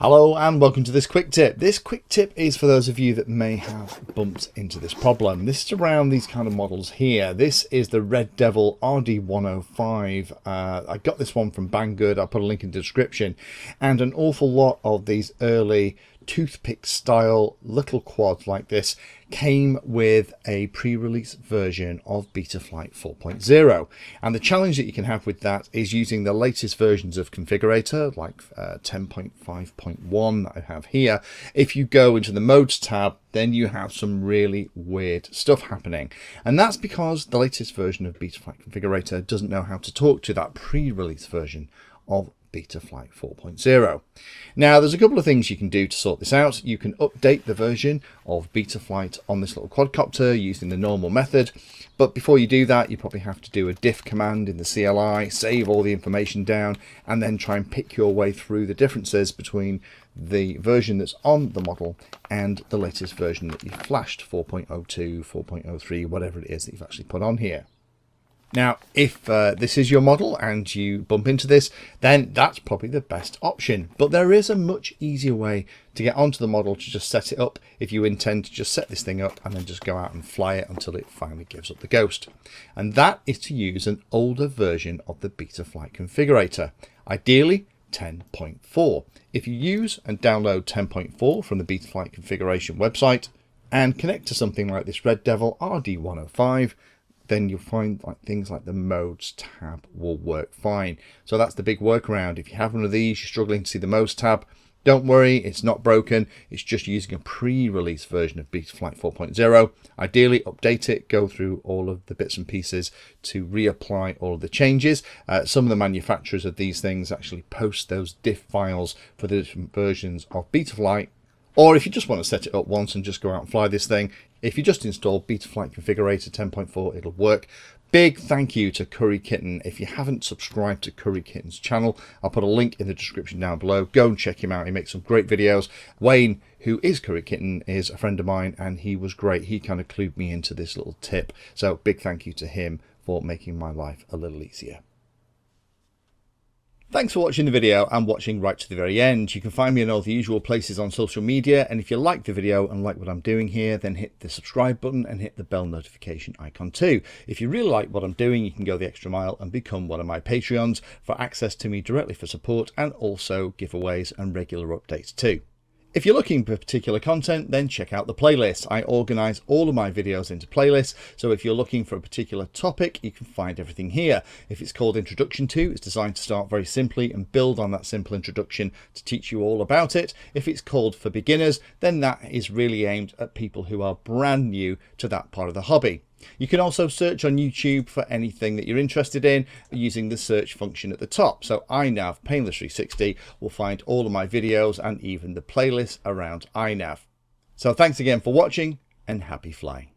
Hello and welcome to this quick tip. This quick tip is for those of you that may have bumped into this problem. This is around these kind of models here. This is the Red Devil RD105. I got this one from Banggood. I'll put a link in the description. And an awful lot of these early Toothpick style little quads like this came with a pre-release version of Betaflight 4.0, and the challenge that you can have with that is using the latest versions of Configurator like 10.5.1 that I have here. If you go into the modes tab, then you have some really weird stuff happening, and that's because the latest version of Betaflight Configurator doesn't know how to talk to that pre-release version of Betaflight 4.0. Now there's a couple of things you can do to sort this out. You can update the version of Betaflight on this little quadcopter using the normal method, but before you do that you probably have to do a diff command in the CLI, save all the information down, and then try and pick your way through the differences between the version that's on the model and the latest version that you've flashed, 4.02, 4.03, whatever it is that you've actually put on here. Now, if this is your model and you bump into this, then that's probably the best option. But there is a much easier way to get onto the model to just set it up if you intend to just set this thing up and then just go out and fly it until it finally gives up the ghost. And that is to use an older version of the Betaflight configurator, ideally 10.4. If you use and download 10.4 from the Betaflight configuration website and connect to something like this Red Devil RD105, then you'll find things like the modes tab will work fine. So that's the big workaround. If you have one of these, you're struggling to see the modes tab, don't worry, it's not broken. It's just using a pre-release version of Betaflight 4.0. Ideally update it, go through all of the bits and pieces to reapply all of the changes. Some of the manufacturers of these things actually post those diff files for the different versions of Betaflight. Or if you just want to set it up once and just go out and fly this thing, if you just install Betaflight Configurator 10.4, it'll work. Big thank you to Curry Kitten. If you haven't subscribed to Curry Kitten's channel, I'll put a link in the description down below. Go and check him out. He makes some great videos. Wayne, who is Curry Kitten, is a friend of mine, and he was great. He kind of clued me into this little tip. So big thank you to him for making my life a little easier. Thanks for watching the video and watching right to the very end. You can find me in all the usual places on social media, and if you like the video and like what I'm doing here, then hit the subscribe button and hit the bell notification icon too. If you really like what I'm doing, you can go the extra mile and become one of my Patreons for access to me directly for support, and also giveaways and regular updates too. If you're looking for particular content, then check out the playlist. I organize all of my videos into playlists, so if you're looking for a particular topic, you can find everything here. If it's called Introduction To, it's designed to start very simply and build on that simple introduction to teach you all about it. If it's called For Beginners, then that is really aimed at people who are brand new to that part of the hobby. You can also search on YouTube for anything that you're interested in using the search function at the top. So iNav Painless 360 will find all of my videos and even the playlist around iNav. So thanks again for watching and happy flying.